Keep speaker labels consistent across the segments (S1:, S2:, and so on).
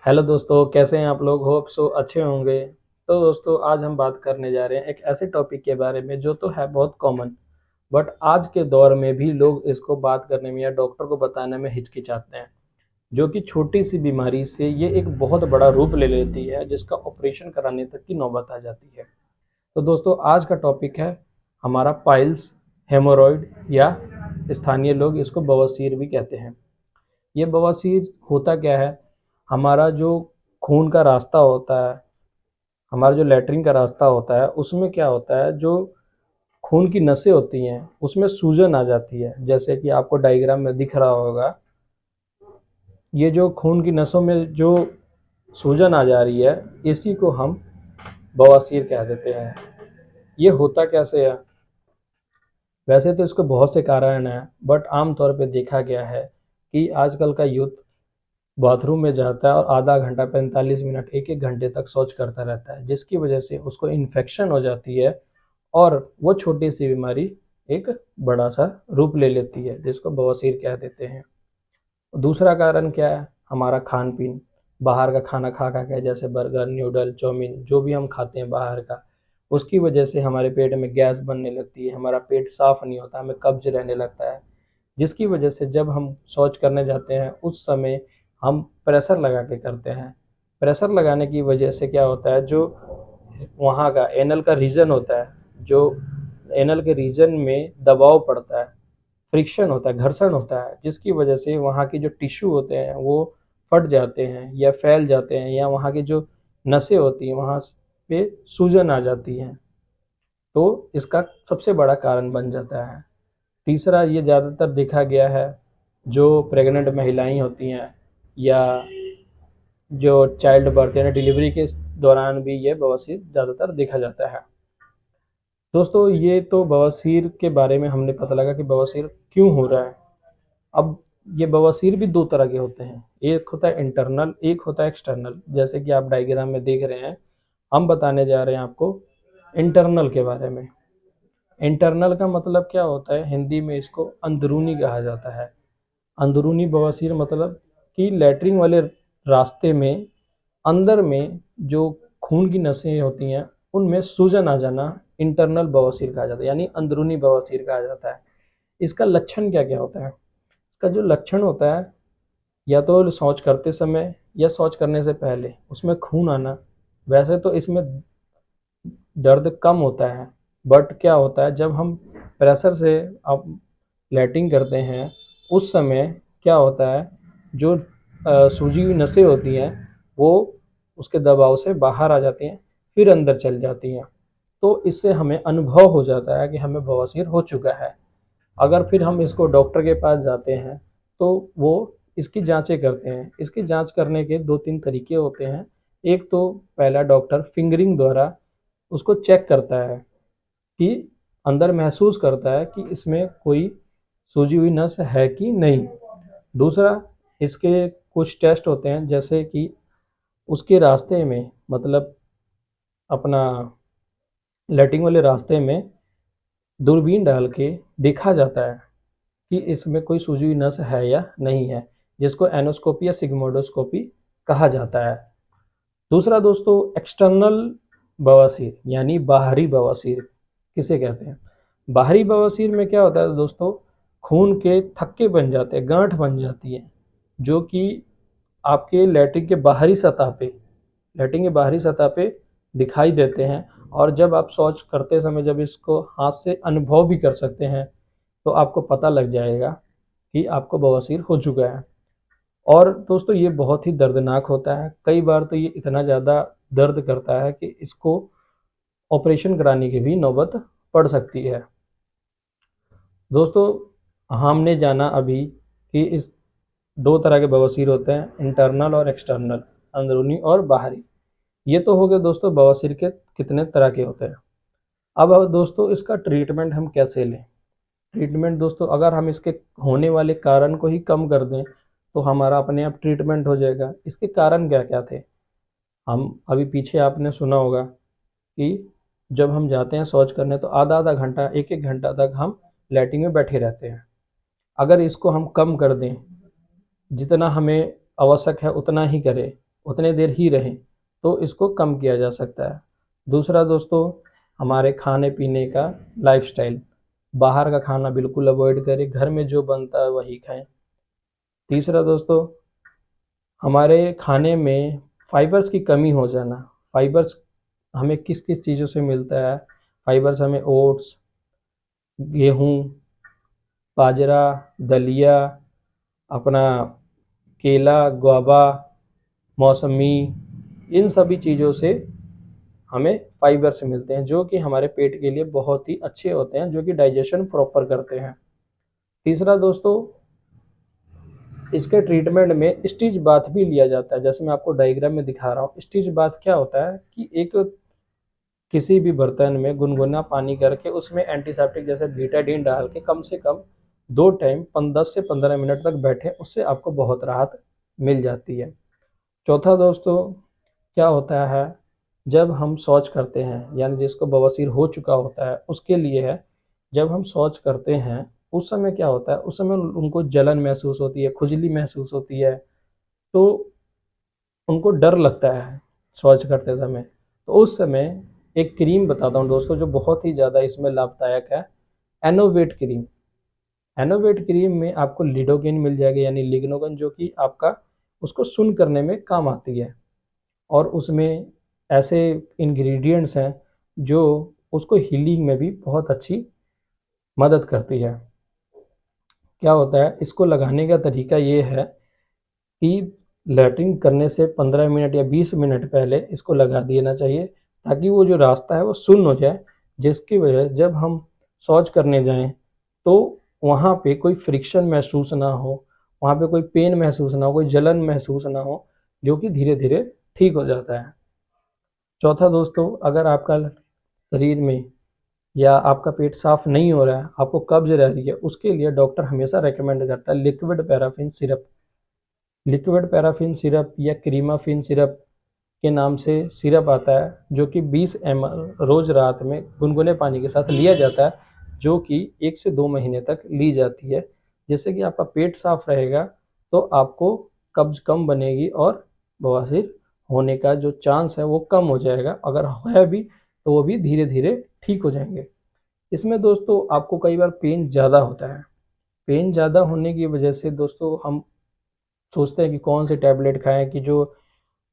S1: Hello दोस्तों, कैसे हैं आप लोग? होप सो अच्छे होंगे। तो दोस्तों, आज हम बात करने जा रहे हैं एक ऐसे टॉपिक के बारे में जो तो है बहुत कॉमन, बट आज के दौर में भी लोग इसको बात करने में या डॉक्टर को बताने में हिचकिचाते हैं। जो कि छोटी सी बीमारी से ये एक बहुत बड़ा रूप ले लेती है, जिसका ऑपरेशन कराने तक की नौबत आ जाती है। तो दोस्तों, आज का टॉपिक है हमारा पाइल्स, हेमोरॉइड, या स्थानीय लोग इसको बवासीर भी कहते हैं। ये बवासीर होता क्या है? हमारा जो खून का रास्ता होता है, हमारा जो लैट्रिन का रास्ता होता है, उसमें क्या होता है, जो खून की नसें होती हैं उसमें सूजन आ जाती है। जैसे कि आपको डायग्राम में दिख रहा होगा, ये जो खून की नसों में जो सूजन आ जा रही है, इसी को हम बवासीर कह देते हैं। ये होता कैसे है? वैसे तो इसको बहुत से कारण हैं, बट आमतौर पे देखा गया है कि आजकल का यूथ बाथरूम में जाता है और आधा घंटा 45 मिनट एक एक घंटे तक शौच करता रहता है, जिसकी वजह से उसको इन्फेक्शन हो जाती है और वो छोटी सी बीमारी एक बड़ा सा रूप ले लेती है, जिसको बवासीर कह देते हैं। दूसरा कारण क्या है? हमारा खान पीन। बाहर का खाना खा खा के, जैसे बर्गर, न्यूडल, चाउमीन, जो भी हम खाते हैं बाहर का, उसकी वजह से हमारे पेट में गैस बनने लगती है, हमारा पेट साफ नहीं होता, हमें कब्ज रहने लगता है। जिसकी वजह से जब हम शौच करने जाते हैं उस समय हम प्रेशर लगा के करते हैं। प्रेशर लगाने की वजह से क्या होता है, जो वहाँ का एनल का रीजन होता है, जो एनल के रीजन में दबाव पड़ता है, फ्रिक्शन होता है, घर्षण होता है, जिसकी वजह से वहाँ के जो टिश्यू होते हैं वो फट जाते हैं या फैल जाते हैं, या वहाँ की जो नसें होती हैं वहाँ पे सूजन आ जाती है। तो इसका सबसे बड़ा कारण बन जाता है। तीसरा, ये ज़्यादातर देखा गया है, जो प्रेग्नेंट महिलाएं होती हैं या जो चाइल्ड बर्थ यानी डिलीवरी के दौरान भी ये बवासीर ज़्यादातर देखा जाता है। दोस्तों, ये तो बवासीर के बारे में हमने पता लगा कि बवासीर क्यों हो रहा है। अब ये बवासीर भी दो तरह के होते हैं, एक होता है इंटरनल, एक होता है एक्सटर्नल। जैसे कि आप डायग्राम में देख रहे हैं, हम बताने जा रहे हैं आपको इंटरनल के बारे में। इंटरनल का मतलब क्या होता है? हिंदी में इसको अंदरूनी कहा जाता है। अंदरूनी बवासीर मतलब कि लैट्रिन वाले रास्ते में अंदर में जो खून की नसें होती हैं उनमें सूजन आ जाना इंटरनल बवासीर कहा जाता है, यानी अंदरूनी बवासीर कहा जाता है। इसका लक्षण क्या क्या होता है? इसका जो लक्षण होता है, या तो शौच करते समय या शौच करने से पहले उसमें खून आना। वैसे तो इसमें दर्द कम होता है, बट क्या होता है, जब हम प्रेशर से आप लैट्रिन करते हैं उस समय क्या होता है, जो सूजी हुई नसें होती हैं वो उसके दबाव से बाहर आ जाती हैं, फिर अंदर चल जाती हैं। तो इससे हमें अनुभव हो जाता है कि हमें बवासीर हो चुका है। अगर फिर हम इसको डॉक्टर के पास जाते हैं तो वो इसकी जांचें करते हैं। इसकी जांच करने के दो तीन तरीके होते हैं। एक तो पहला, डॉक्टर फिंगरिंग द्वारा उसको चेक करता है कि अंदर महसूस करता है कि इसमें कोई सूजी हुई नस है कि नहीं। दूसरा, इसके कुछ टेस्ट होते हैं, जैसे कि उसके रास्ते में, मतलब अपना लैट्रिन वाले रास्ते में दूरबीन डाल के देखा जाता है कि इसमें कोई सूजी हुई नस है या नहीं है, जिसको एनोस्कोपी या सिग्मोडोस्कोपी कहा जाता है। दूसरा दोस्तों, एक्सटर्नल बवासीर यानी बाहरी बवासीर किसे कहते हैं? बाहरी बवासीर में क्या होता है दोस्तों, खून के थक्के बन जाते हैं, गांठ बन जाती है, जो कि आपके लैट्रिन के बाहरी सतह पे, लैट्रिन के बाहरी सतह पे दिखाई देते हैं। और जब आप शौच करते समय जब इसको हाथ से अनुभव भी कर सकते हैं तो आपको पता लग जाएगा कि आपको बवासीर हो चुका है। और दोस्तों, ये बहुत ही दर्दनाक होता है। कई बार तो ये इतना ज़्यादा दर्द करता है कि इसको ऑपरेशन कराने की भी नौबत पड़ सकती है। दोस्तों, हमने जाना अभी कि इस दो तरह के बवासीर होते हैं, इंटरनल और एक्सटर्नल, अंदरूनी और बाहरी। ये तो हो गए दोस्तों बवासीर के कितने तरह के होते हैं। अब दोस्तों, इसका ट्रीटमेंट हम कैसे लें? ट्रीटमेंट दोस्तों, अगर हम इसके होने वाले कारण को ही कम कर दें तो हमारा अपने आप ट्रीटमेंट हो जाएगा। इसके कारण क्या क्या थे? हम अभी पीछे आपने सुना होगा कि जब हम जाते हैं शौच करने तो आधा आधा घंटा एक एक घंटा तक हम लैट्रिन में बैठे रहते हैं। अगर इसको हम कम कर दें, जितना हमें आवश्यक है उतना ही करें, उतने देर ही रहें, तो इसको कम किया जा सकता है। दूसरा दोस्तों, हमारे खाने पीने का लाइफस्टाइल, बाहर का खाना बिल्कुल अवॉइड करें, घर में जो बनता है वही खाएं। तीसरा दोस्तों, हमारे खाने में फाइबर्स की कमी हो जाना। फाइबर्स हमें किस किस चीज़ों से मिलता है? फाइबर्स हमें ओट्स, गेहूँ, बाजरा, दलिया, अपना केला, गुआवा, मौसमी, इन सभी चीज़ों से हमें फाइबर से मिलते हैं, जो कि हमारे पेट के लिए बहुत ही अच्छे होते हैं, जो कि डाइजेशन प्रॉपर करते हैं। तीसरा दोस्तों, इसके ट्रीटमेंट में स्टिच बाथ भी लिया जाता है। जैसे मैं आपको डायग्राम में दिखा रहा हूँ, स्टिच बाथ क्या होता है कि एक किसी भी बर्तन में गुनगुना पानी करके उसमें एंटीसेप्टिक जैसे बीटाडीन डाल के कम से कम 2 टाइम 10 से 15 मिनट तक बैठे, उससे आपको बहुत राहत मिल जाती है। चौथा दोस्तों, क्या होता है, जब हम शौच करते हैं, यानी जिसको बवासीर हो चुका होता है उसके लिए है, जब हम शौच करते हैं उस समय क्या होता है, उस समय उनको जलन महसूस होती है, खुजली महसूस होती है, तो उनको डर लगता है शौच करते समय। तो उस समय एक क्रीम बताता हूँ दोस्तों, जो बहुत ही ज़्यादा इसमें लाभदायक है, एनोवेट क्रीम। एनोवेट क्रीम में आपको लिडोकेन मिल जाएगा, यानी लिग्नोगन, जो कि आपका उसको सुन्न करने में काम आती है, और उसमें ऐसे इंग्रेडिएंट्स हैं जो उसको हीलिंग में भी बहुत अच्छी मदद करती है। क्या होता है, इसको लगाने का तरीका ये है कि लैट्रिन करने से 15 मिनट या 20 मिनट पहले इसको लगा देना चाहिए, ताकि वो जो रास्ता है वो सुन्न हो जाए, जिसकी वजह जब हम शौच करने जाएं तो वहाँ पे कोई फ्रिक्शन महसूस ना हो, वहाँ पे कोई पेन महसूस ना हो, कोई जलन महसूस ना हो, जो कि धीरे धीरे ठीक हो जाता है। चौथा दोस्तों, अगर आपका शरीर में या आपका पेट साफ नहीं हो रहा है, आपको कब्ज रह रही है, उसके लिए डॉक्टर हमेशा रेकमेंड करता है liquid paraffin syrup. Liquid paraffin syrup या क्रीमाफिन सिरप के नाम से सिरप आता है, जो कि 20 ml रोज रात में गुनगुने पानी के साथ लिया जाता है, जो कि 1 से 2 महीने तक ली जाती है, जिससे कि आपका पेट साफ रहेगा, तो आपको कब्ज कम बनेगी और बवासीर होने का जो चांस है वो कम हो जाएगा। अगर है भी तो वो भी धीरे धीरे ठीक हो जाएंगे। इसमें दोस्तों आपको कई बार पेन ज़्यादा होता है। पेन ज़्यादा होने की वजह से दोस्तों हम सोचते हैं कि कौन से टैबलेट खाएं कि जो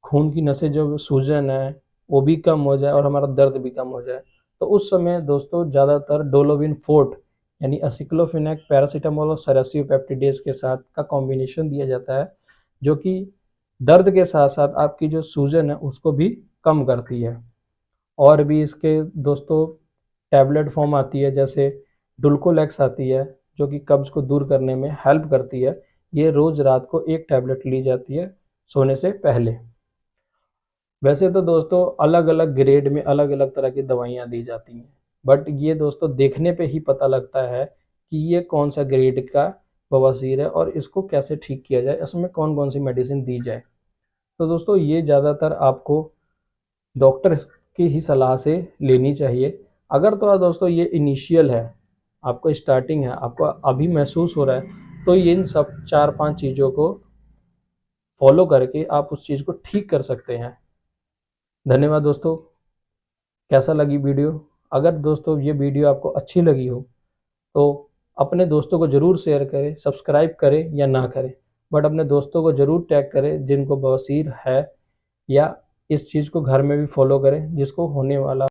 S1: खून की नसें, जो सूजन है वो भी कम हो जाए और हमारा दर्द भी कम हो जाए। तो उस समय दोस्तों ज़्यादातर डोलोविन फोर्ट, यानी असिक्लोफिनेक, पैरासीटामोल और सरासियोपेप्टिडेज के साथ का कॉम्बिनेशन दिया जाता है, जो कि दर्द के साथ साथ आपकी जो सूजन है उसको भी कम करती है। और भी इसके दोस्तों टैबलेट फॉर्म आती है, जैसे डुल्कोलेक्स आती है, जो कि कब्ज को दूर करने में हेल्प करती है। ये रोज रात को 1 टैबलेट ली जाती है सोने से पहले। वैसे तो दोस्तों अलग अलग ग्रेड में अलग अलग तरह की दवाइयाँ दी जाती हैं, बट ये दोस्तों देखने पे ही पता लगता है कि ये कौन सा ग्रेड का बवासीर है और इसको कैसे ठीक किया जाए, इसमें कौन कौन सी मेडिसिन दी जाए। तो दोस्तों ये ज़्यादातर आपको डॉक्टर की ही सलाह से लेनी चाहिए। अगर तो दोस्तों ये इनिशियल है, आपको स्टार्टिंग है, आपको अभी महसूस हो रहा है, तो इन सब 4-5 चीज़ों को फॉलो करके आप उस चीज़ को ठीक कर सकते हैं। धन्यवाद दोस्तों। कैसा लगी वीडियो? अगर दोस्तों ये वीडियो आपको अच्छी लगी हो तो अपने दोस्तों को ज़रूर शेयर करें, सब्सक्राइब करें या ना करें, बट अपने दोस्तों को ज़रूर टैग करें जिनको बवासीर है, या इस चीज़ को घर में भी फॉलो करें जिसको होने वाला